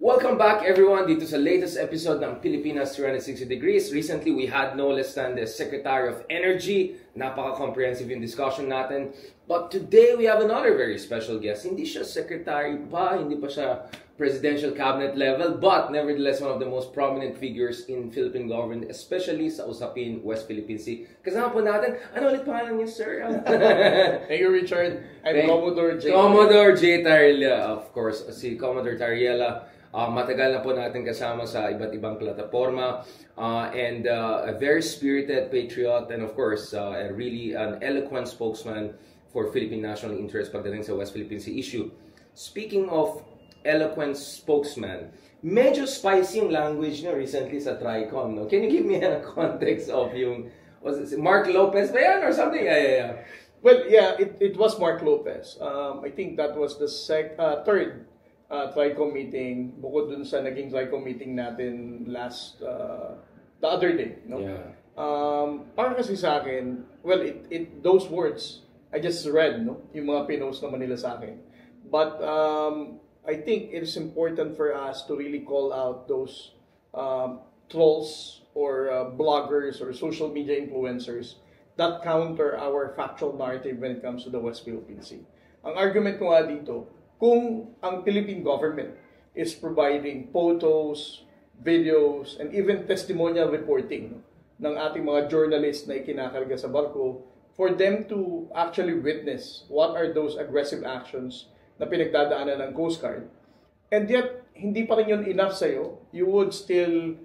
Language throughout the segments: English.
Welcome back everyone dito sa latest episode ng Pilipinas 360 Degrees. Recently, we had no less than the Secretary of Energy. Napaka-comprehensive yung discussion natin. But today, we have another very special guest. Hindi siya secretary pa, hindi pa siya presidential cabinet level, but nevertheless, one of the most prominent figures in Philippine government, especially sa usapin West Philippine Sea. Kasama po natin, ano ulit pangalan niyo, sir? Thank you, Richard. I'm Commodore J. Commodore J. Tariela, of course. Si Commodore Tariela. Matagal na po natin kasama sa iba't ibang plataforma and a very spirited patriot and of course really an eloquent spokesman for Philippine national interest pagdating sa West Philippine Sea issue. Speaking of eloquent spokesman, medyo spicy yung language nyo recently sa TRICOM, no? Can you give me a context of yung, was it Mark Lopez ba yan or something? Yeah. Well, yeah, it was Mark Lopez. I think that was the third TRICOM meeting, bukod dun sa naging TRICOM meeting natin the other day, no? Yeah. Para kasi sa akin, well, those words I just read, no? Yung mga pinost naman nila sa akin. But I think it is important for us to really call out those trolls or bloggers or social media influencers that counter our factual narrative when it comes to the West Philippine Sea. Ang argument ko nga dito, kung ang Philippine government is providing photos, videos, and even testimonial reporting ng ating mga journalists na ikinakarga sa barko, for them to actually witness what are those aggressive actions na pinagdadaanan ng Coast Guard, and yet, hindi pa rin yun enough sa'yo, you would still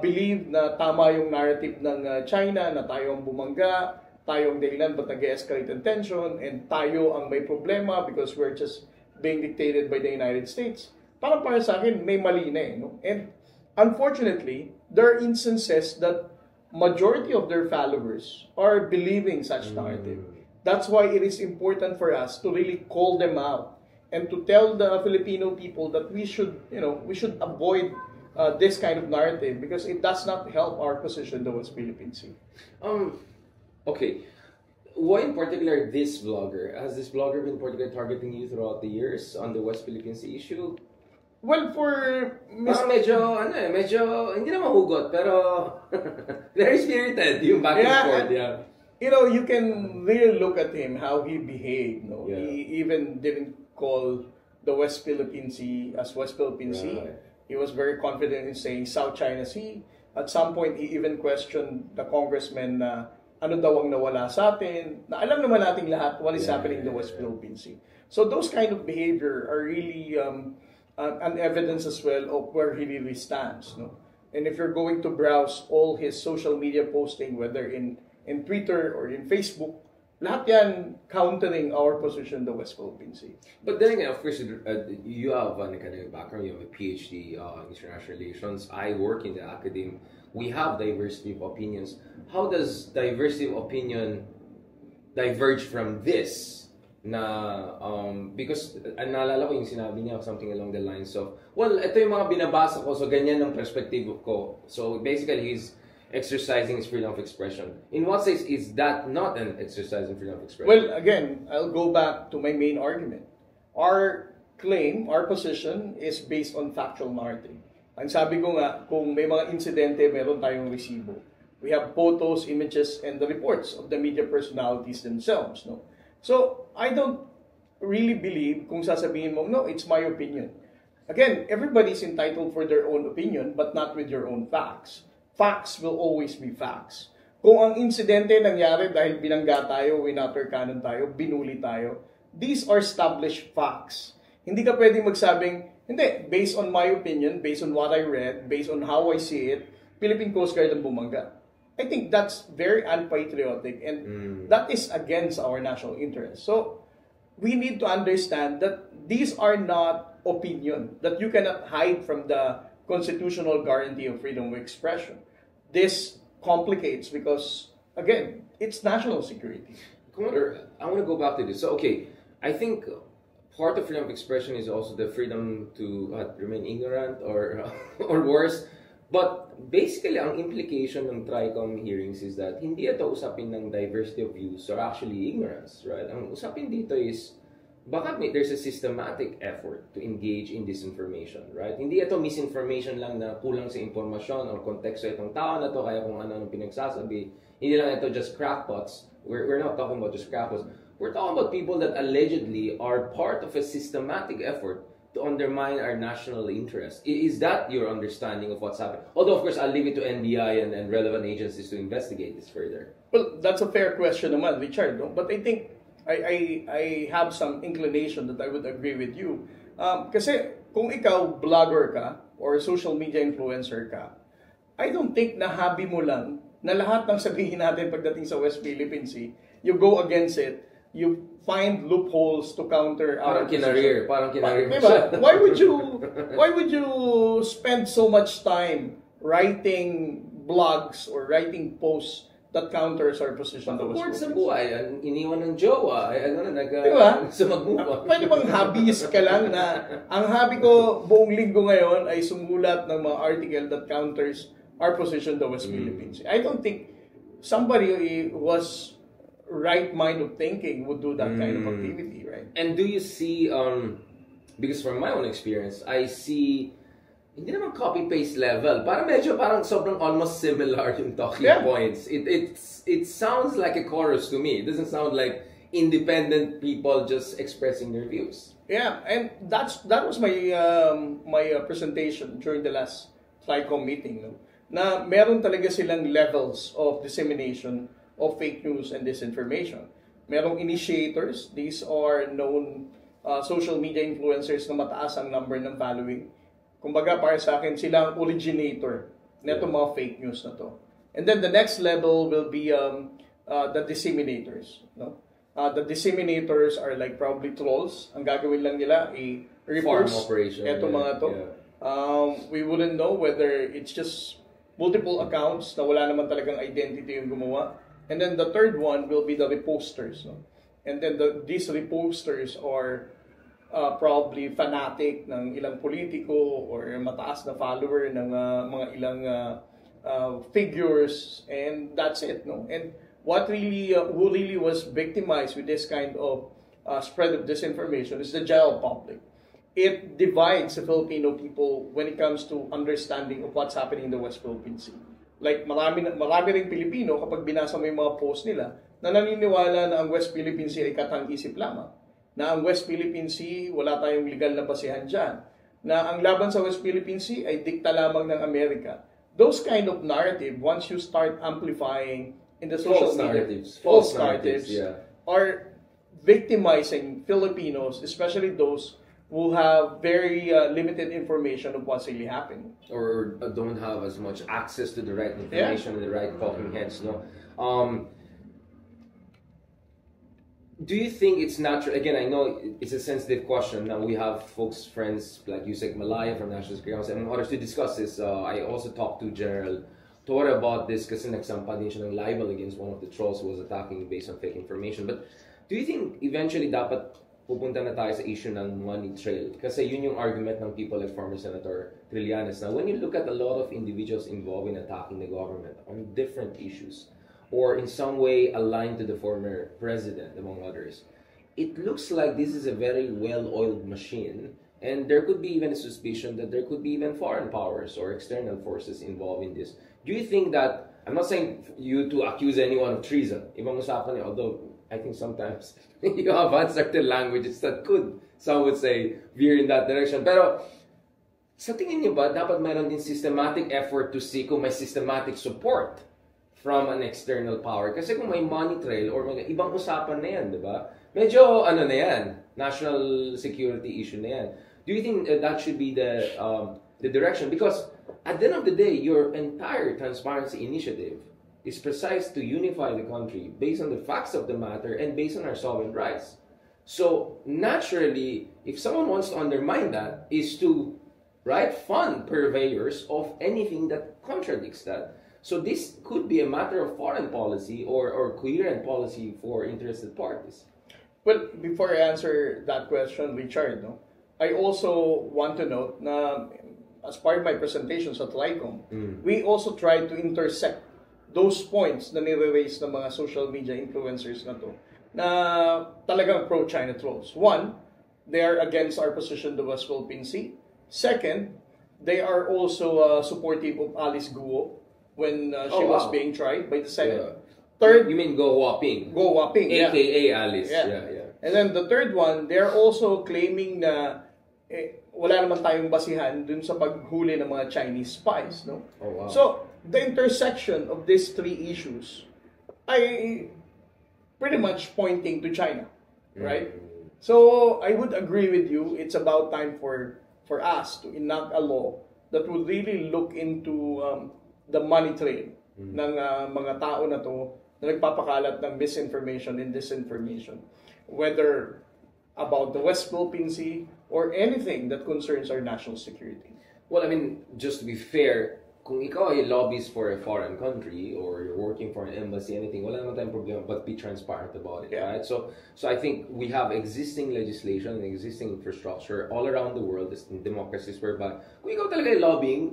believe na tama yung narrative ng China, na tayo ang bumangga, tayo ang dahilan ba't nag-escalate ang tension, and tayo ang may problema because we're just being dictated by the United States. Para sa akin, may mali na eh. No? And unfortunately, there are instances that majority of their followers are believing such narrative. That's why it is important for us to really call them out and to tell the Filipino people that we should avoid this kind of narrative because it does not help our position in the West Philippine Sea. Okay. Why in particular this vlogger? Has this vlogger been particularly targeting you throughout the years on the West Philippine Sea issue? Well, for medyo hindi naman hugot, pero very spirited yung back and forth, yeah. You know, you can really look at him, how he behaved, no? Yeah. He even didn't call the West Philippine Sea as West Philippine Sea. He was very confident in saying South China Sea. At some point, he even questioned the congressman na ano daw ang nawala sa atin, na alam naman nating lahat what is happening in the West Philippine Sea. So those kind of behavior are really an evidence as well of where he really stands. No? And if you're going to browse all his social media posting, whether in Twitter or in Facebook, lahat yan countering our position in the West Philippine Sea. But then again, of course, you have an academic background, you have a PhD in international relations. I work in the academy. We have diversity of opinions. How does diversity of opinion diverge from this? Because naalala ko yung sinabi niya something along the lines of, well, ito yung mga binabasa ko, so ganyan ang perspective ko. So basically, he's exercising his freedom of expression. In what sense is that not an exercise in freedom of expression? Well, again, I'll go back to my main argument. Our claim, our position is based on factual narrative. Ang sabi ko nga, kung may mga insidente, meron tayong resibo. We have photos, images, and the reports of the media personalities themselves. No? So, I don't really believe kung sasabihin mo, no, it's my opinion. Again, everybody's entitled for their own opinion, but not with your own facts. Facts will always be facts. Kung ang insidente nangyari dahil binangga tayo, winater cannon tayo, binuli tayo, these are established facts. Hindi ka pwedeng magsabing, hindi, based on my opinion, based on what I read, based on how I see it, Philippine Coast Guard ang bumangga. I think that's very unpatriotic and that is against our national interest. So, we need to understand that these are not opinion, that you cannot hide from the constitutional guarantee of freedom of expression. This complicates because, again, it's national security. Commander, I want to go back to this. So, okay, I think part of freedom of expression is also the freedom to remain ignorant or worse. But basically, ang implication ng TRICOM hearings is that hindi ito usapin ng diversity of views or actually ignorance, right? Ang usapin dito is baka there's a systematic effort to engage in disinformation, right? Hindi ito misinformation lang na kulang sa impormasyon o konteksto itong tao na to, kaya kung ano-ano pinagsasabi. Hindi lang ito just crackpots. We're not talking about just crackpots. We're talking about people that allegedly are part of a systematic effort to undermine our national interest. Is that your understanding of what's happening? Although, of course, I'll leave it to NBI and relevant agencies to investigate this further. Well, that's a fair question naman, Richard. No? But I think I have some inclination that I would agree with you. Kasi kung ikaw vlogger ka or social media influencer ka, I don't think na hobby mo lang na lahat ng sabihin natin pagdating sa West Philippine Sea, you go against it, you find loopholes to counter our Parang kinarir. Diba? Why would you spend so much time writing blogs or writing posts that counters our position? Pagkakord sa buhay, iniwan ng jowa, diba? sa mag-move. Pwede bang hobbyist ka lang na ang hobby ko buong linggo ngayon ay sumulat ng mga article that counters our position to West Philippines. I don't think somebody who was right mind of thinking would do that kind of activity, right? And do you see, because from my own experience, I see, hindi naman copy-paste level, parang sobrang almost similar yung talking points. It sounds like a chorus to me. It doesn't sound like independent people just expressing their views. Yeah, and that was my presentation during the last TRICOM meeting, no? Na meron talaga silang levels of dissemination of fake news and disinformation. Merong initiators, these are known social media influencers na mataas ang number ng following. Kumbaga para sa akin, sila ang originator na itong mga fake news na to. And then the next level will be the disseminators. No? The disseminators are like probably trolls. Ang gagawin lang nila ay repost etong mga to. We wouldn't know whether it's just multiple accounts na wala naman talagang identity yung gumawa. And then the third one will be the reposters. No? And then these reposters are probably fanatic ng ilang politiko or mataas na follower ng mga ilang figures, and that's it. No? And what really, who really was victimized with this kind of spread of disinformation is the general public. It divides the Filipino people when it comes to understanding of what's happening in the West Philippine Sea. Like, marami ring Pilipino, kapag binasa mo yung mga post nila, na naniniwala na ang West Philippine Sea ay katang-isip lamang. Na ang West Philippine Sea, wala tayong legal na basihan dyan. Na ang laban sa West Philippine Sea ay dikta lamang ng Amerika. Those kind of narrative, once you start amplifying in the social media, false narratives are victimizing Filipinos, especially those who have very limited information of what's really happening. Or don't have as much access to the right information and the right talking heads. No? Do you think it's natural? Again, I know it's a sensitive question. Now we have folks, friends like Yusek Malaya from National Security Council and others to discuss this. I also talked to General Torre about this kasi nagsampa din siya ng libel against one of the trolls who was attacking based on fake information. But do you think eventually dapat pupunta na tayo sa issue ng money trail? Kasi yun yung argument ng people like former Senator Trillanes. Now, when you look at a lot of individuals involved in attacking the government on different issues, or in some way aligned to the former president, among others, it looks like this is a very well-oiled machine, and there could be even a suspicion that there could be even foreign powers or external forces involved in this. Do you think that, I'm not saying you to accuse anyone of treason, ibang usapan niya, although I think sometimes you have certain languages that could, some would say, veer in that direction. Pero, sa tingin niyo ba, dapat mayroon din systematic effort to see kung may systematic support from an external power? Kasi kung may money trail or may ibang usapan na yan, di ba? Medyo, ano na yan, national security issue na yan. Do you think that should be the direction? Because at the end of the day, your entire transparency initiative is precise to unify the country based on the facts of the matter and based on our sovereign rights. So naturally, if someone wants to undermine that, is to fund purveyors of anything that contradicts that. So this could be a matter of foreign policy or coherent policy for interested parties. Well, before I answer that question, Richard, no, I also want to note na as part of my presentations at TRICOM, we also try to intersect those points na nire-raise ng mga social media influencers na to na talagang pro-China trolls. One, they are against our position in the West Philippine Sea. Second, they are also supportive of Alice Guo when she was being tried by the Senate. Yeah. Third, You mean Go Waping? Go Waping, AKA Alice. Yeah. Yeah. And then the third one, they're also claiming na wala naman tayong basihan dun sa paghuli ng mga Chinese spies, no? Oh, wow. So, the intersection of these three issues ay pretty much pointing to China, right? So, I would agree with you, it's about time for us to enact a law that would really look into the money trail ng mga tao na to na nagpapakalat ng misinformation and disinformation, whether about the West Philippine Sea or anything that concerns our national security. Well, I mean, just to be fair, kung ikaw ay lobbies for a foreign country or you're working for an embassy, anything, wala naman tayong problema, but be transparent about it, right? So I think we have existing legislation and existing infrastructure all around the world, in democracies, whereby kung ikaw talaga ay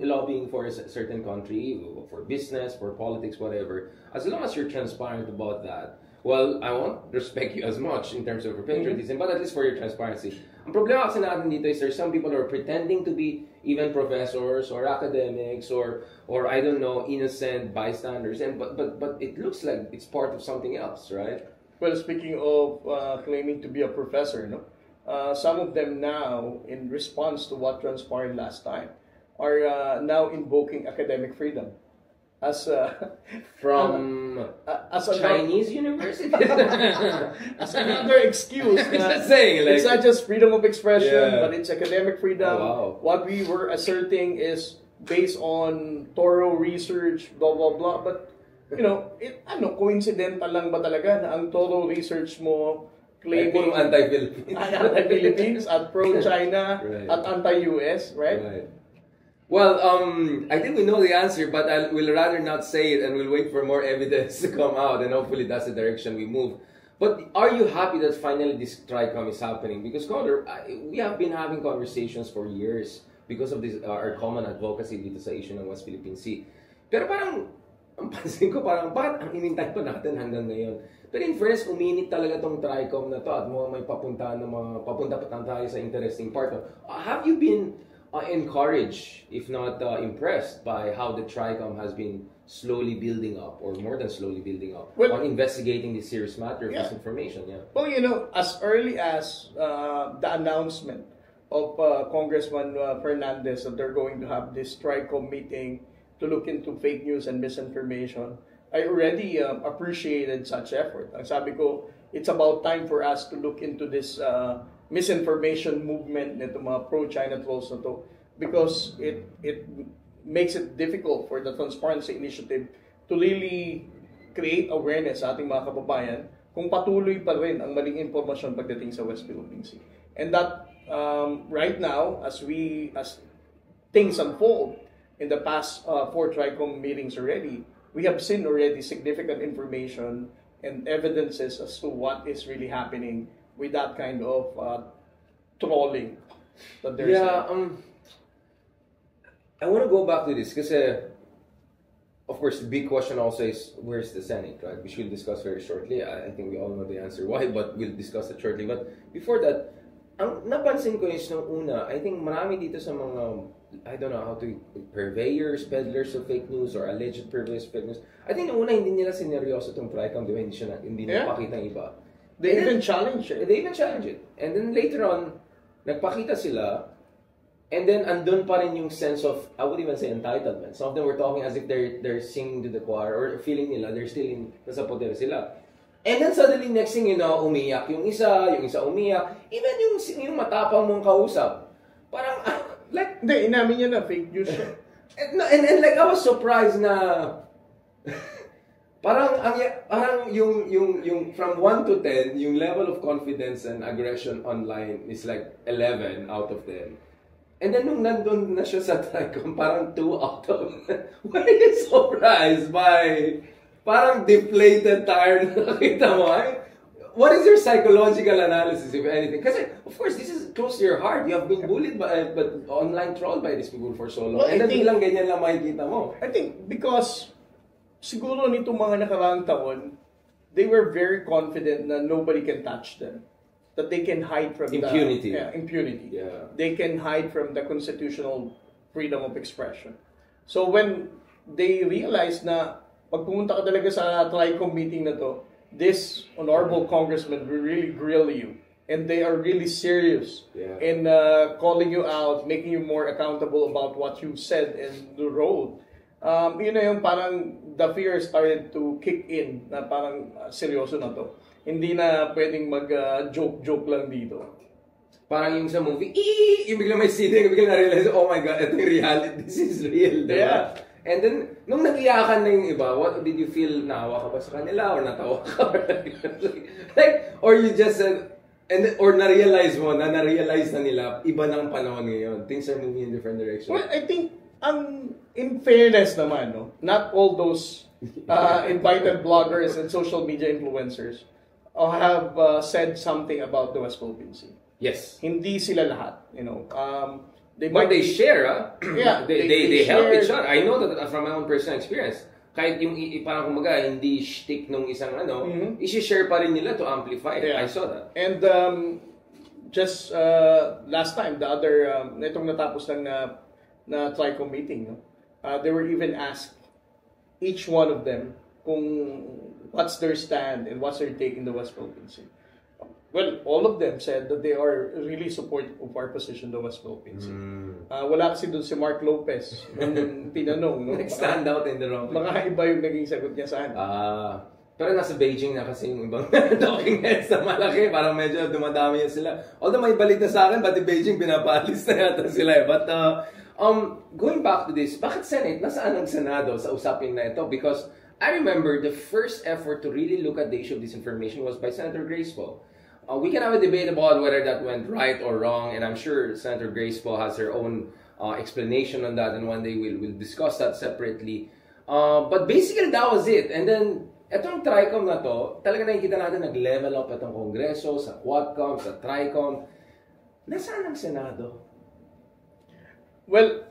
lobbying for a certain country, for business, for politics, whatever, as long as you're transparent about that, well, I won't respect you as much in terms of your patriotism, but at least for your transparency. Ang problema kasi natin dito is there's some people who are pretending to be even professors or academics or I don't know, innocent bystanders, and but it looks like it's part of something else, right? Well, speaking of claiming to be a professor, no, some of them now, in response to what transpired last time, are now invoking academic freedom as from as Chinese university. as another excuse. Just saying, like, it's not just freedom of expression, Yeah. but it's academic freedom. Oh, wow. What we were asserting is based on thorough research, blah blah blah. But you know, coincidental lang ba talaga na ang thorough research mo Like, claiming puro anti-Philippines. anti-Philippines at pro-China Right. at anti-US, right? Right. Well, I think we know the answer, but we'll rather not say it, and we'll wait for more evidence to come out, and hopefully that's the direction we move. But are you happy that finally this TRICOM is happening? Because, Connor, we have been having conversations for years because of this our common advocacy dito sa issue ng West Philippine Sea. Pero parang, ang pansin ko parang, bakit ang inintay pa natin hanggang ngayon? Pero in fairness, uminit talaga tong TRICOM na to at may papunta pa tayo sa interesting part. Have you been encouraged, if not impressed, by how the TRICOM has been slowly building up, or more than slowly building up, on investigating this serious matter of misinformation? Yeah. Well, as early as the announcement of Congressman Fernandez that they're going to have this TRICOM meeting to look into fake news and misinformation, I already appreciated such effort. Ang sabi ko, it's about time for us to look into this misinformation movement nito mga pro-China trolls na to, because it makes it difficult for the Transparency Initiative to really create awareness sa ating mga kababayan kung patuloy pa rin ang maling impormasyon pagdating sa West Philippine Sea. And that right now, as things unfold in the past 4 TRICOM meetings already, we have seen already significant information and evidences as to what is really happening with that kind of trolling that there's. Yeah, I want to go back to this because, of course, the big question also is where's the Senate, right? We should discuss very shortly. I think we all know the answer why, but we'll discuss it shortly. But before that, ang napansin ko is nung una, I think marami dito sa mga, I don't know how to, purveyors, peddlers of fake news or alleged purveyors of fake news. I think nung una hindi nila sineryoso itong TRICOM, di ba? Hindi napakita ng iba. They even challenge it. They even challenge it. And then later on, nagpakita sila, and then andun pa rin yung sense of, I would even say, entitlement. Some of them were talking as if they're singing to the choir, or feeling nila they're still nasa poder sila. And then suddenly, next thing you know, umiyak yung isa umiyak, even yung matapang mong kausap. Parang, like... Hindi, inamin niya na fake news siya. and like, I was surprised na... Parang yung from 1 to 10, yung level of confidence and aggression online is like 11 out of 10. And then nung nandun na siya sa TRICOM, parang 2 out of 10. Why are you surprised by parang deflated, tired na nakita mo? What is your psychological analysis, if anything? Kasi, of course, this is close to your heart. You have been bullied but online trolled by these people for so long. Well, and then bilang ganyan lang makikita mo. I think because siguro nitong mga nakaraang taon, they were very confident that nobody can touch them. That they can hide from impunity. Impunity. Yeah. They can hide from the constitutional freedom of expression. So when they realized na pag pumunta ka talaga sa TRICOM meeting na to, this honorable congressman will really grill you. And they are really serious in calling you out, making you more accountable about what you said and the road. Yun na yung parang the fear started to kick in na parang seryoso na to. Hindi na pwedeng mag-joke-joke lang dito. Parang yung sa movie, yung bigla may scene, yung bigla na-realize, oh my God, ito yung reality, this is real, diba? Yeah. And then, nung nag-iyakan na yung iba, what did you feel? Naawa ka ba sa kanila? Or natawa ka? Or you just said, or na-realize mo, na-realize na nila, iba ng panahon ngayon. Things are moving in different directions. Well, I think, in fairness naman, no, not all those invited bloggers and social media influencers have said something about the West Philippine Sea. Yes. Hindi sila lahat, you know. But they share, Yeah, they help each other. I know that from my own personal experience. Kahit yung parang kumaga, hindi shtick nung isang isi-share pa rin nila to amplify. Yeah. I saw that. And just last time, the other, itong natapos lang na TRICOM meeting, no? They were even asked, each one of them, kung what's their stand and what's their take in the West Philippine Sea. Well, all of them said that they are really supportive of our position in the West Philippine Sea. Wala kasi doon si Mark Lopez nung tinanong. No? Stand out in the wrong. Mga iba yung naging sagot niya sa akin. Pero nasa Beijing na kasi yung ibang talking heads na malaki. Parang medyo dumadami yan sila. Although may balik na sa akin, pati Beijing pinapalis na yata sila. But going back to this, bakit Senate? Nasaan ang Senado sa usapin na ito? Because I remember the first effort to really look at the issue of disinformation was by Senator Grace Poe. We can have a debate about whether that went right or wrong, and I'm sure Senator Grace Poe has her own explanation on that, and one day we'll discuss that separately. But basically, that was it. And then, etong TRICOM na to, talaga nakikita natin nag-level up itong Kongreso, sa Quadcom, sa TRICOM. Nasaan ang Senado? Well,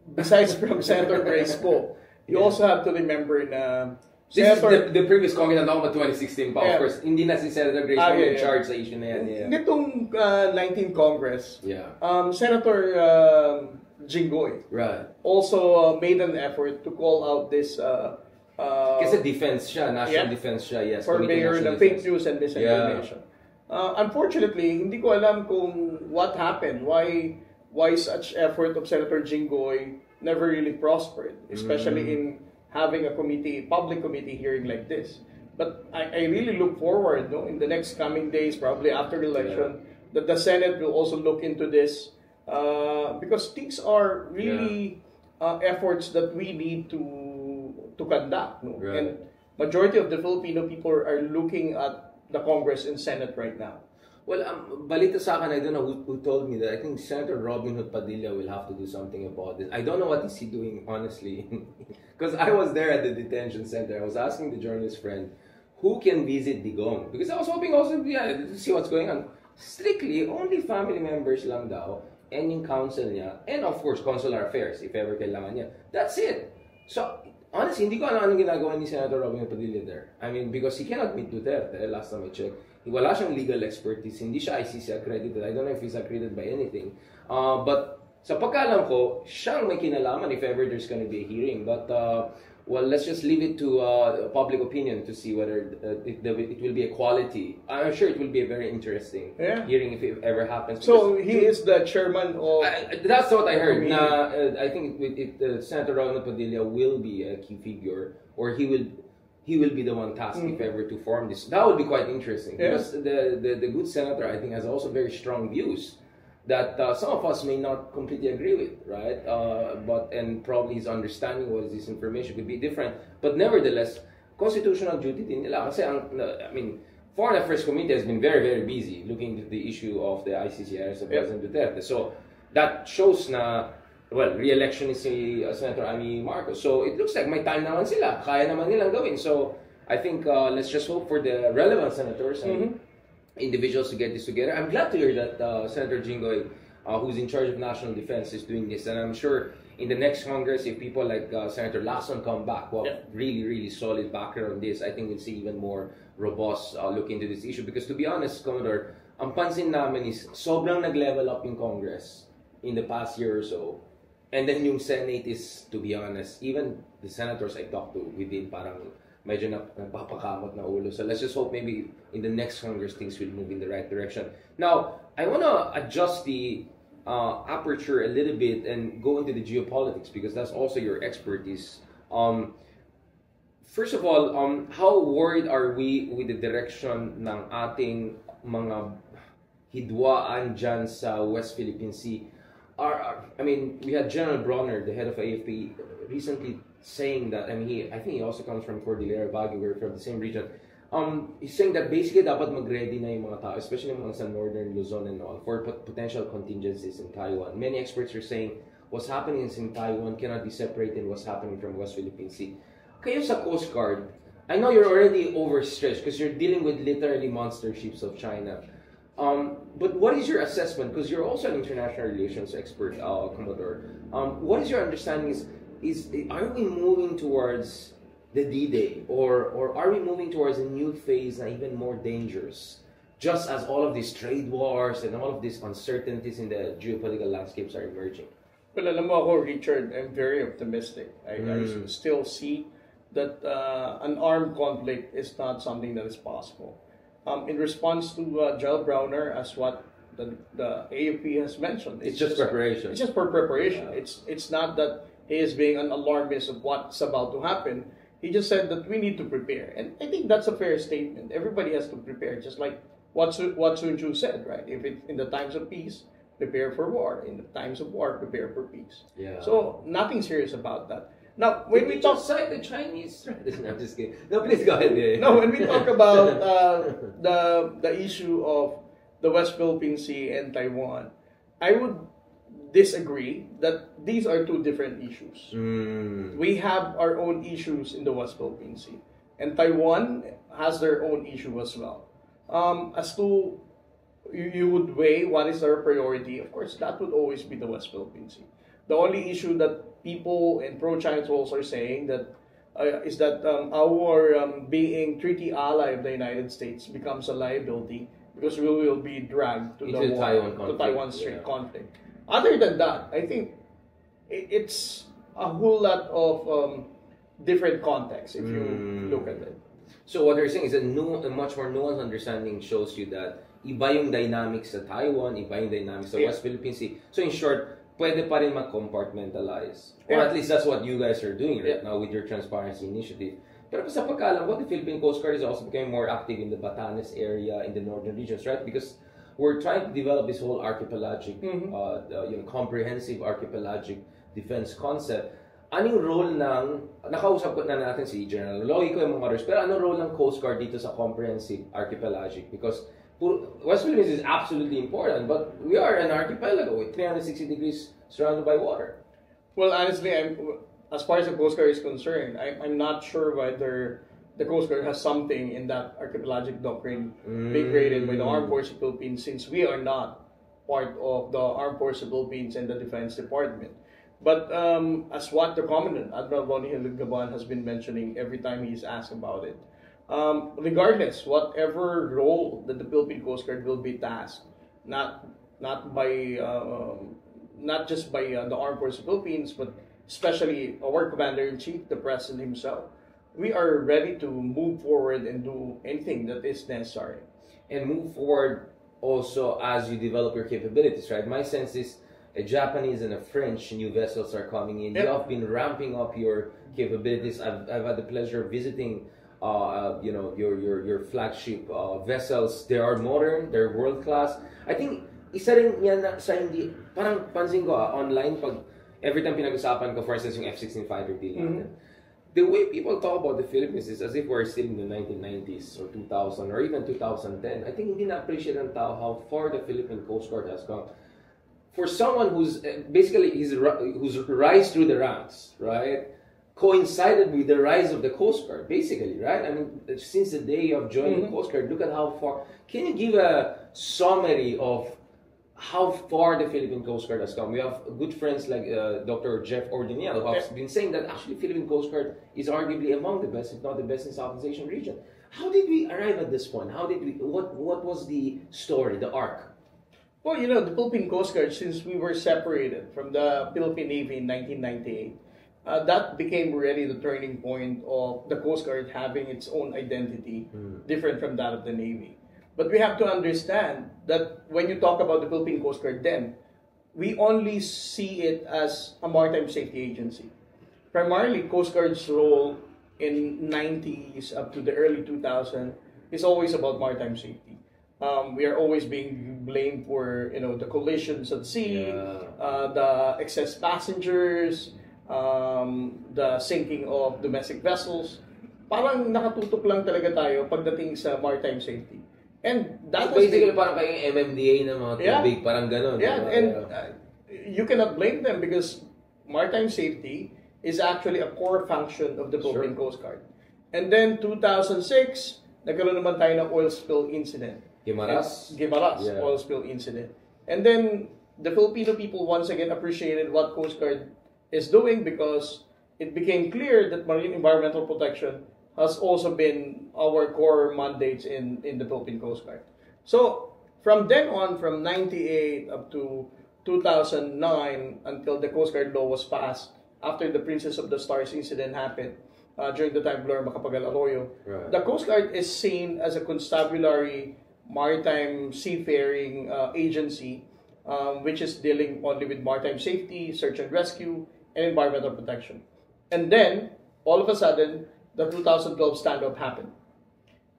besides from Senator Grace Poe, you also have to remember na This is the previous Congress na ako 2016 pa. Of course, hindi na si Senator Grace Poe in charge sa issue na yan. Nitong 19 Congress, Senator Jinggoy also made an effort to call out this kasi defense siya, national defense siya, yes. For mayor ng fake news and disinformation. Unfortunately, hindi ko alam kung what happened, why such effort of Senator Jinggoy never really prospered, especially in having a public committee hearing like this. But I really look forward, in the next coming days, probably after the election, that the Senate will also look into this because these are really efforts that we need to conduct. No? And majority of the Filipino people are looking at the Congress and Senate right now. Well, balita sa akin, I don't know who told me that. I think Senator Robin Hood Padilla will have to do something about this. I don't know what is he doing, honestly. Because I was there at the detention center. I was asking the journalist friend, who can visit Digong? Because I was hoping also to see what's going on. Strictly, only family members lang daw, and yung counsel niya, and of course, consular affairs, if ever kailangan niya. That's it. So, honestly, hindi ko alam anong ginagawa ni Senator Robin Hood Padilla there. I mean, because he cannot meet Duterte, last time I checked. Wala siyang legal expertise, hindi siya ICC accredited. I don't know if he's accredited by anything. But sa pagkaalam ko, siyang may kinalaman if ever there's gonna be a hearing. But, well, let's just leave it to public opinion to see whether it will be a quality. I'm sure it will be a very interesting hearing if it ever happens. So, he is the chairman of... that's what I heard. I think Senator Ronald Padilla will be a key figure, or he will be the one tasked if ever to form this. That would be quite interesting because the good senator, I think, has also very strong views that some of us may not completely agree with, right? And probably his understanding of this information could be different. But nevertheless, constitutional duty din nila. Kasi Foreign Affairs Committee has been very, very busy looking into the issue of the ICC of President Duterte. So that shows na re-election ni si Senator Amy Marcos. So it looks like may time naman sila. Kaya naman nilang gawin. So I think let's just hope for the relevant senators and individuals to get this together. I'm glad to hear that Senator Jinggoy who's in charge of national defense, is doing this. And I'm sure in the next Congress, if people like Senator Lacson come back, well, really solid background on this, I think we'll see even more robust look into this issue. Because to be honest, Commodore, ang pansin namin is sobrang nag-level up in Congress in the past year or so. And then yung Senate is, to be honest, even the senators I talked to within parang medyo nagpapakamot na ulo. So let's just hope maybe in the next Congress things will move in the right direction. Now, I want to adjust the aperture a little bit and go into the geopolitics because that's also your expertise. First of all, how worried are we with the direction ng ating mga hidwaan dyan sa West Philippine Sea? I mean, we had General Bronner, the head of AFP, recently saying that, and I think he also comes from Cordillera, Baguio, we're from the same region. He's saying that basically dapat mag-ready na yung mga tao, especially yung mga sa northern Luzon and all, for potential contingencies in Taiwan. Many experts are saying what's happening in Taiwan cannot be separated from what's happening from West Philippine Sea. Kayo sa Coast Guard, I know you're already overstretched because you're dealing with literally monster ships of China. But what is your assessment? Because you're also an international relations expert, Commodore. What is your understanding? Are we moving towards the D-Day, or are we moving towards a new phase and even more dangerous? Just as all of these trade wars and all of these uncertainties in the geopolitical landscapes are emerging. Well, alam mo ako, Richard, I'm very optimistic. I still see that an armed conflict is not something that is possible. In response to General Browner, as what the AFP has mentioned, it's just preparation. It's just for preparation. It's not that he is being an alarmist of what's about to happen. He just said that we need to prepare, and I think that's a fair statement. Everybody has to prepare, just like what Sun Tzu said, right? If it's in the times of peace, prepare for war. In the times of war, prepare for peace. Yeah. So nothing serious about that. Now, when we talk outside the Chinese, no, I'm just kidding. No, please go ahead. No, when we talk about the issue of the West Philippine Sea and Taiwan, I would disagree that these are two different issues. We have our own issues in the West Philippine Sea, and Taiwan has their own issue as well. As to you would weigh what is our priority, of course, that would always be the West Philippine Sea. The only issue that people in pro-China trolls are saying that is that our being treaty ally of the United States becomes a liability because we will be dragged to into the Taiwan Strait conflict. Other than that, I think it's a whole lot of different contexts if you look at it. So what they're saying is a much more nuanced understanding shows you that iba yung dynamics sa Taiwan, iba yung dynamics sa West Philippine Sea. So in short, pwede pa rin mag-compartmentalize. Or at least that's what you guys are doing right now with your transparency initiative. Pero sa pagkaalam ko, the Philippine Coast Guard is also becoming more active in the Batanes area, in the northern regions, right? Because we're trying to develop this whole archipelagic, comprehensive archipelagic defense concept. Anong role ng, nakausap ko na natin si General Logico and mga others, pero anong role ng Coast Guard dito sa comprehensive archipelagic? Because West Philippines is absolutely important, but we are an archipelago with 360 degrees surrounded by water. Well, honestly, as far as the Coast Guard is concerned, I'm not sure whether the Coast Guard has something in that archipelagic doctrine being created by the Armed Forces of the Philippines, since we are not part of the Armed Forces of the Philippines and the Defense Department. But as what the Commandant, Admiral Ronnie Gaban, has been mentioning every time he's asked about it, regardless, whatever role that the Philippine Coast Guard will be tasked, not just by the Armed Forces of the Philippines, but especially our Commander-in-Chief, the President himself, we are ready to move forward and do anything that is necessary. And move forward also as you develop your capabilities, right? My sense is a Japanese and a French new vessels are coming in. You have been ramping up your capabilities. I've had the pleasure of visiting your flagship vessels. They are modern, they're world class. I think isa rin yan sa hindi, parang pansin ko online pag every time pinag-usapan ko, for instance, yung F-16 fighter deal natin. The way people talk about the Philippines is as if we're still in the 1990s or 2000 or even 2010. I think hindi na-appreciate ng tao how far the Philippine Coast Guard has come. For someone who's basically who's rise through the ranks, right, coincided with the rise of the Coast Guard, basically, right? I mean, since the day you have joined the Coast Guard, look at how far. Can you give a summary of how far the Philippine Coast Guard has come. We have good friends like Dr. Jeff Ordiniel who has been saying that actually Philippine Coast Guard is arguably among the best, if not the best, in Southeast Asian region. How did we arrive at this point? How did we? What was the story, the arc? Well, the Philippine Coast Guard, since we were separated from the Philippine Navy in 1998, that became really the turning point of the Coast Guard having its own identity, different from that of the Navy. But we have to understand that when you talk about the Philippine Coast Guard then, we only see it as a maritime safety agency. Primarily, Coast Guard's role in 90s up to the early 2000s is always about maritime safety. We are always being blamed for the collisions at sea, the excess passengers, the sinking of domestic vessels. Parang nakatutok lang talaga tayo pagdating sa maritime safety. And that so basically parang kayong MMDA na mga tubig, parang ganun. Yeah, and you cannot blame them because maritime safety is actually a core function of the Philippine Coast Guard. And then 2006, nagkaroon naman tayo ng oil spill incident. Guimaras, oil spill incident. And then the Filipino people once again appreciated what Coast Guard is doing because it became clear that marine environmental protection has also been our core mandates in the Philippine Coast Guard. So from then on, from 98 up to 2009 until the Coast Guard law was passed, after the Princess of the Stars incident happened, during the time of Gloria Macapagal Arroyo, the Coast Guard is seen as a constabulary maritime seafaring agency, which is dealing only with maritime safety, search and rescue, and environmental protection. And then, all of a sudden, the 2012 standoff happened.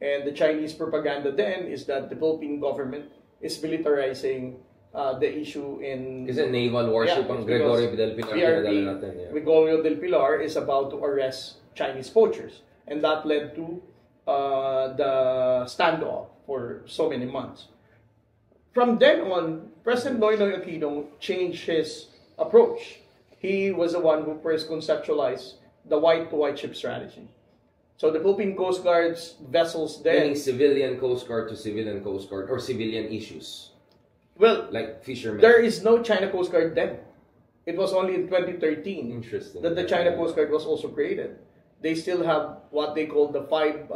And the Chinese propaganda then is that the Philippine government is militarizing the issue in... Is a naval warship on Gregorio del Pilar. Gregorio del Pilar is about to arrest Chinese poachers. And that led to the standoff for so many months. From then on, President Noynoy Aquino changed his approach. He was the one who first conceptualized the white-to-white ship strategy. So the Philippine Coast Guard's vessels then... Meaning civilian Coast Guard to civilian Coast Guard or civilian issues. Well, like fishermen. There is no China Coast Guard then. It was only in 2013 that the China Coast Guard was also created. They still have what they call the five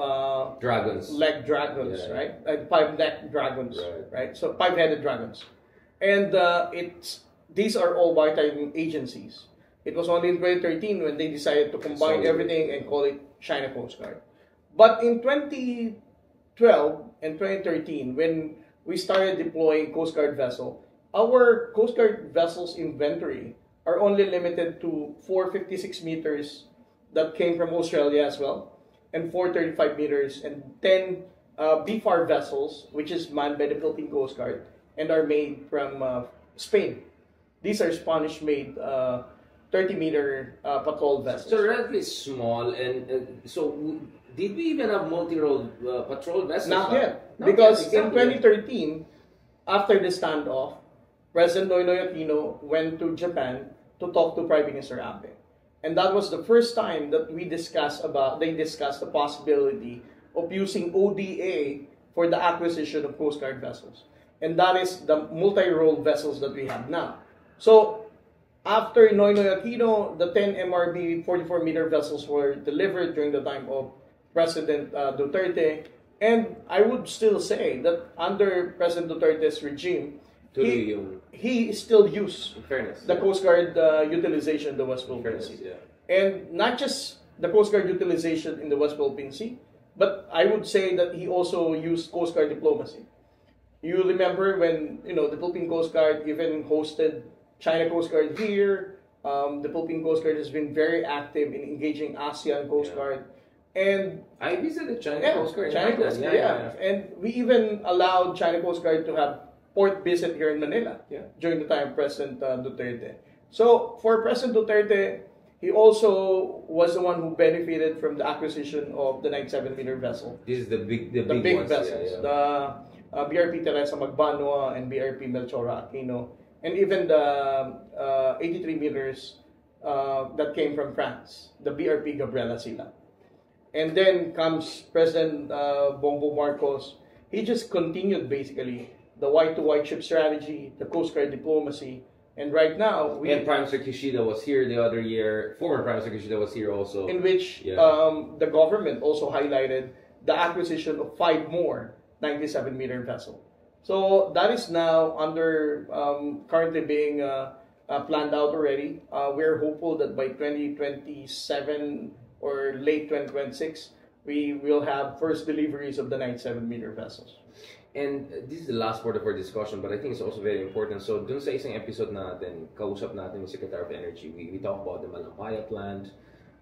leg dragons, right? 5-neck dragons, right? So 5-headed dragons, and these are all maritime agencies. It was only in 2013 when they decided to combine everything and call it China Coast Guard. But in 2012 and 2013, when we started deploying Coast Guard vessel, our Coast Guard vessels inventory are only limited to 456 meters that came from Australia as well, and 435 meters, and 10 BFAR vessels, which is manned by the Philippine Coast Guard, and are made from Spain. These are Spanish-made 30-meter patrol vessels. So relatively small, and so did we even have multi-role patrol vessels? Not yet, because in 2013, after the standoff, President Noynoy Aquino went to Japan to talk to Prime Minister Abe. And that was the first time that they discussed the possibility of using ODA for the acquisition of Coast Guard vessels. And that is the multi-role vessels that we have now. So, after Noynoy Aquino, the 10 MRB 44-meter vessels were delivered during the time of President Duterte. And I would still say that under President Duterte's regime, he still used the Coast Guard utilization in the West Philippine Sea. And not just the Coast Guard utilization in the West Philippine Sea, but I would say that he also used Coast Guard diplomacy. You remember when the Philippine Coast Guard even hosted China Coast Guard here. The Philippine Coast Guard has been very active in engaging ASEAN Coast Guard. And I visited China Coast Guard. And we even allowed China Coast Guard to have port visit here in Manila during the time of President Duterte. So for President Duterte, he also was the one who benefited from the acquisition of the 97-meter vessel. This is the big ones, vessels. The BRP Teresa Magbanua and BRP Melchora Aquino, and even the 83 meters that came from France, the BRP Gabriela Sila. And then comes President Bongbong Marcos. He just continued basically the white-to-white ship strategy, the Coast Guard diplomacy, and right now and Prime Minister Kishida was here the other year. Former Prime Minister Kishida was here also. In which the government also highlighted the acquisition of 5 more 97-meter vessels. So that is now under currently being planned out already. We're hopeful that by 2027 or late 2026, we will have first deliveries of the 97-meter vessels. And this is the last part of our discussion, but I think it's also very important. So, dun sa isang episode natin, kausap natin yung Secretary of Energy, we talk about the Malampaya plant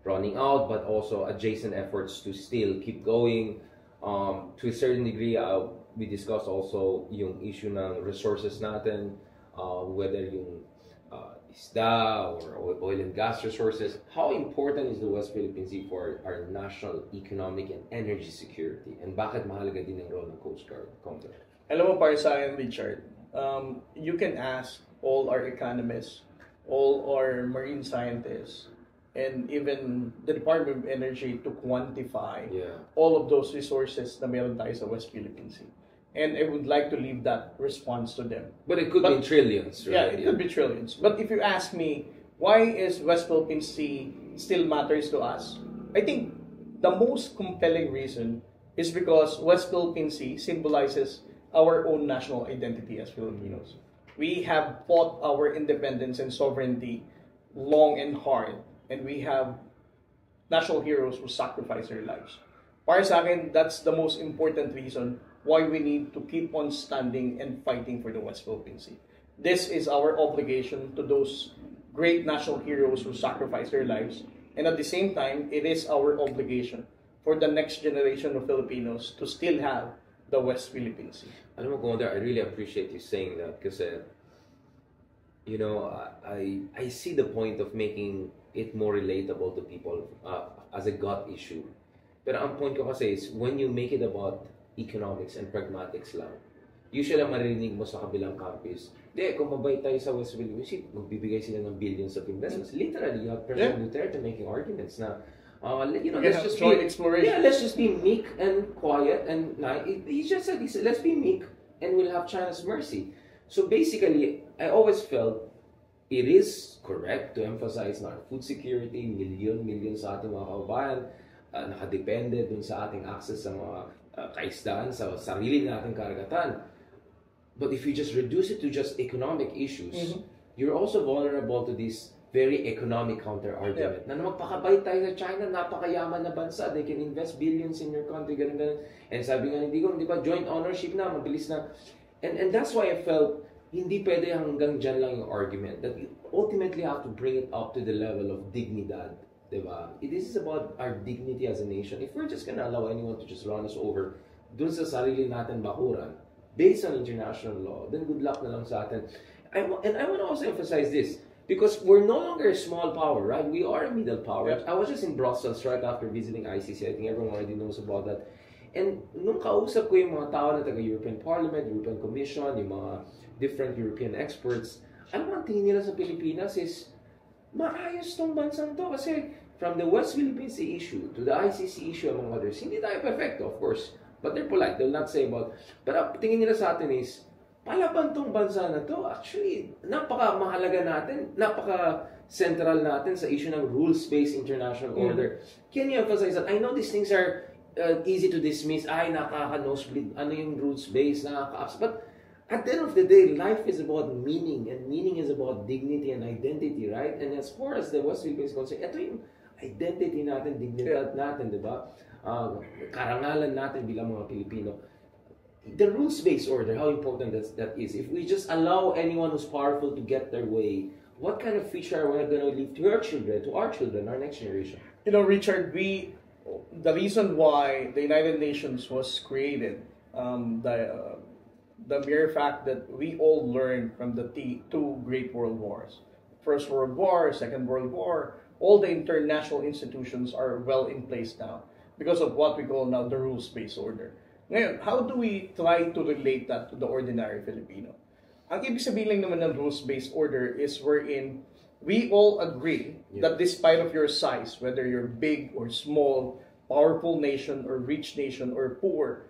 running out, but also adjacent efforts to still keep going. To a certain degree, we discussed also yung issue ng resources natin, whether yung isda or oil and gas resources. How important is the West Philippine Sea for our national economic and energy security? And bakit mahalaga din ang role ng Coast Guard? Alam mo, para sa akin, Richard, you can ask all our economists, all our marine scientists, and even the Department of Energy to quantify all of those resources na meron tayo sa West Philippine Sea. And I would like to leave that response to them. But it could be trillions, right? Yeah, it could be trillions. But if you ask me, why is West Philippine Sea still matters to us? I think the most compelling reason is because West Philippine Sea symbolizes our own national identity as Filipinos. We have fought our independence and sovereignty long and hard, and we have national heroes who sacrificed their lives. Para sa akin, that's the most important reason why we need to keep on standing and fighting for the West Philippine Sea. This is our obligation to those great national heroes who sacrificed their lives, and at the same time, it is our obligation for the next generation of Filipinos to still have the West Philippine Sea. Alam mo, Commander, I really appreciate you saying that because, you know, I see the point of making it more relatable to people as a gut issue. Pero ang point ko kasi is, when you make it about economics and pragmatics lang, usually ang maririnig mo sa kabilang campus, kung mabait tayo sa West Philippines, magbibigay sila ng billions of investments. Literally, you have President Duterte making arguments na, you know, let's just let's just be meek and quiet, and he just said, let's be meek and we'll have China's mercy. So basically, I always felt it is correct to emphasize na food security, million sa ating mga kababayan, nakadepende dun sa ating access sa mga kaisdaan, sa sarili nating karagatan. But if you just reduce it to just economic issues, you're also vulnerable to this very economic counter-argument. Na magpakabait tayo sa China, napakayaman na bansa, they can invest billions in your country, ganun. And sabi nga ni Digong, di ba, joint ownership na, mabilis na. And that's why I felt, hindi pwede hanggang dyan lang yung argument. That you ultimately have to bring it up to the level of dignidad. Diba? This is about our dignity as a nation. If we're just gonna allow anyone to just run us over dun sa sarili natin bakuran, based on international law, then good luck na lang sa atin. And I want to also emphasize this, because we're no longer a small power, right? We are a middle power. Yep. I was just in Brussels right after visiting ICC. I think everyone already knows about that. And nung kausap ko yung mga tao na taga-European Parliament, European Commission, yung mga different European experts, alam mo, ang tingin nila sa Pilipinas is, maayos tong bansang to kasi from the West Philippine Sea issue to the ICC issue among others, hindi tayo perfecto, of course. But they're polite. They'll not say about... But tingin nila sa atin is, palaban tong bansa na to. Actually, napaka-mahalaga natin, napaka-central natin sa issue ng rules-based international order. Can you emphasize that? I know these things are easy to dismiss. Ay, nakaka-nosebleed. Ano yung rules-based? Nakaka-ups. But at the end of the day, life is about meaning, and meaning is about dignity and identity, right? And as far as the West Philippines is concerned, ito yung identity natin, dignidad natin, di ba? Karangalan natin bilang mga Pilipino. The rules-based order, how important that is. If we just allow anyone who's powerful to get their way, what kind of future are we going to leave to our children, our next generation? You know, Richard, the reason why the United Nations was created, the mere fact that we all learned from the two great world wars. First World War, Second World War, all the international institutions are well in place now because of what we call now the rules-based order. Ngayon, how do we try to relate that to the ordinary Filipino? Ang ibig sabihin lang naman ng rules-based order is wherein we all agree that despite of your size, whether you're big or small, powerful nation or rich nation or poor,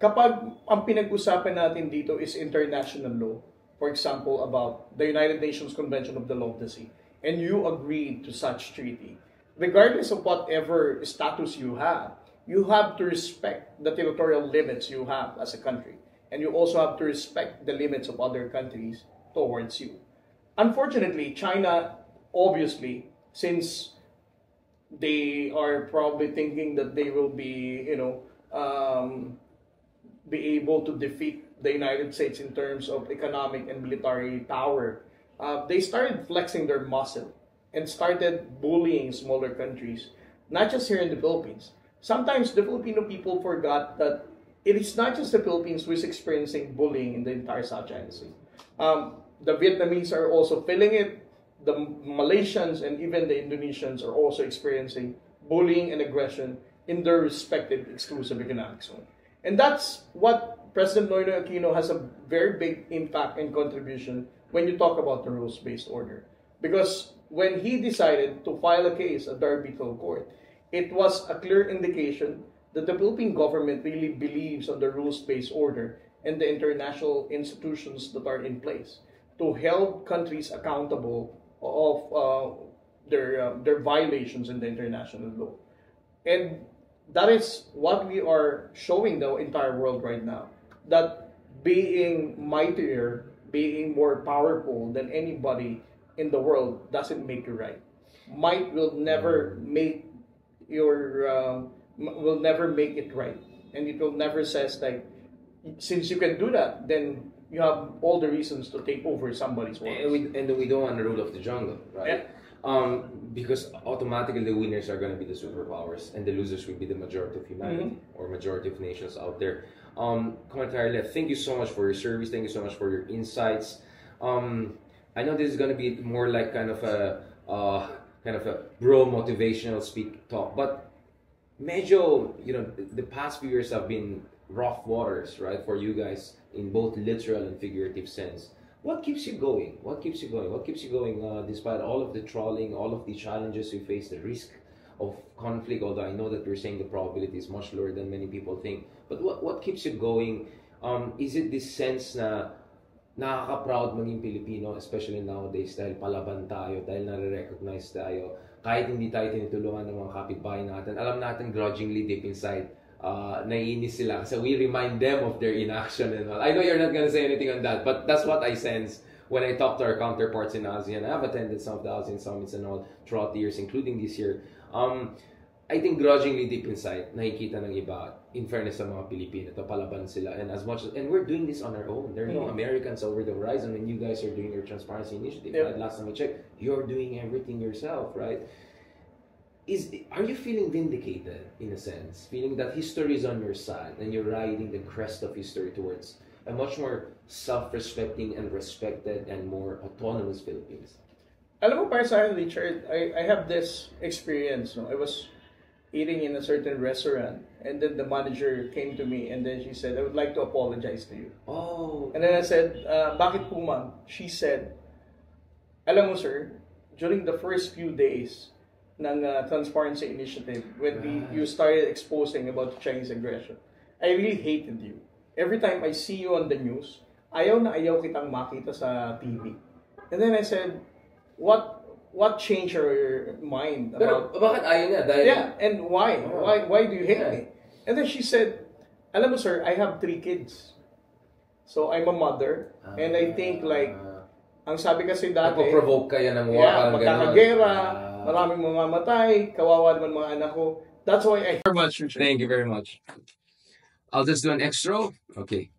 kapag ang pinag-usapan natin dito is international law, for example, about the United Nations Convention of the Law of the Sea, and you agreed to such treaty, regardless of whatever status you have to respect the territorial limits you have as a country. And you also have to respect the limits of other countries towards you. Unfortunately, China, obviously, since they are probably thinking that they will be, be able to defeat the United States in terms of economic and military power, they started flexing their muscle and started bullying smaller countries, not just here in the Philippines. Sometimes the Filipino people forgot that it is not just the Philippines who is experiencing bullying in the entire South China Sea. The Vietnamese are also feeling it. The Malaysians and even the Indonesians are also experiencing bullying and aggression in their respective exclusive economic zone. And that's what President Noynoy Aquino has a very big impact and contribution when you talk about the rules-based order. Because when he decided to file a case at the arbitral court, it was a clear indication that the Philippine government really believes on the rules-based order and the international institutions that are in place to hold countries accountable of their violations in the international law. And that is what we are showing the entire world right now, that being mightier, being more powerful than anybody in the world doesn't make you right. Might will never make will never make it right, and it will never says like, since you can do that, then you have all the reasons to take over somebody's world. And we don't want the rule of the jungle, right? Yeah. Because automatically the winners are going to be the superpowers, and the losers will be the majority of humanity or majority of nations out there. Commentary, thank you so much for your service. Thank you so much for your insights. I know this is going to be more like kind of a bro motivational speak talk, but medyo, the past few years have been rough waters, right, for you guys in both literal and figurative sense. What keeps you going? What keeps you going? What keeps you going despite all of the trawling, all of the challenges you face, the risk of conflict, although I know that you're saying the probability is much lower than many people think. But what keeps you going? Is it this sense na nakaka-proud maging Pilipino, especially nowadays, dahil palaban tayo, dahil nare-recognize tayo, kahit hindi tayo tinutulungan ng mga kapitbahay natin, alam natin grudgingly deep inside, naiinis sila. So we remind them of their inaction and all. I know you're not gonna say anything on that, but that's what I sense when I talk to our counterparts in ASEAN. I've attended some of the ASEAN summits and all throughout the years, including this year. I think grudgingly deep inside, nakikita ng iba, in fairness sa mga Pilipino, ito palaban sila. And and we're doing this on our own. There are no Americans over the horizon when you guys are doing your transparency initiative. Right? Last time I checked, you're doing everything yourself, right? Are you feeling vindicated, in a sense? Feeling that history is on your side and you're riding the crest of history towards a much more self-respecting and respected and more autonomous Philippines? Alam mo, para sa akin, Richard, I have this experience. No? I was eating in a certain restaurant, and then the manager came to me, and then she said, I would like to apologize to you. Oh. And then I said, bakit po, ma'am? She said, alam mo, sir, during the first few days ng Transparency Initiative, when you started exposing about Chinese aggression, I really hated you. Every time I see you on the news, ayaw na ayaw kitang makita sa TV. And then I said, what changed your mind about... Pero bakit ayaw niya? Dahil... Yeah, and why? Why do you hate me? And then she said, alam mo, sir, I have 3 kids. So I'm a mother, and I think like, ang sabi kasi dati... Napoprovoke kaya ng war, magkakagera, maraming mamamatay, kawawa naman mga anak ko. That's why I... Thank you very much. I'll just do an extra. Okay.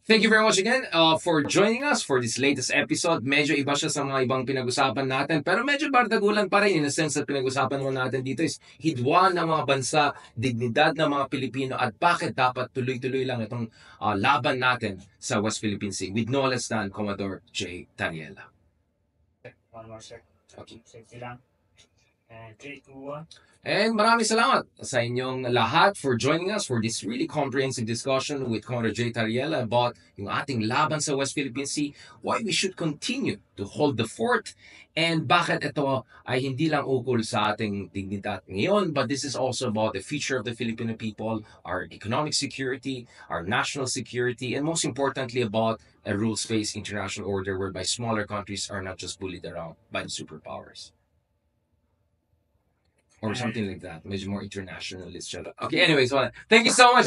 Thank you very much again for joining us for this latest episode. Medyo iba siya sa mga ibang pinag-usapan natin, pero medyo bardagulan pa rin in a sense that pinag-usapan naman natin dito is hidwaan ng mga bansa, dignidad ng mga Pilipino, at bakit dapat tuloy-tuloy lang itong laban natin sa West Philippine Sea. With no less than Commodore J. Tariela. One more, sir. Okay. Safety lang. 3, 2, 1. And maraming salamat sa inyong lahat for joining us for this really comprehensive discussion with Commodore J. Tariela about yung ating laban sa West Philippine Sea, why we should continue to hold the fort, and bakit ito ay hindi lang ukol sa ating dignidad ngayon, but this is also about the future of the Filipino people, our economic security, our national security, and most importantly about a rules-based international order whereby smaller countries are not just bullied around by the superpowers. Or something like that. Medyo more internationalist siya. Okay, anyways, thank you so much.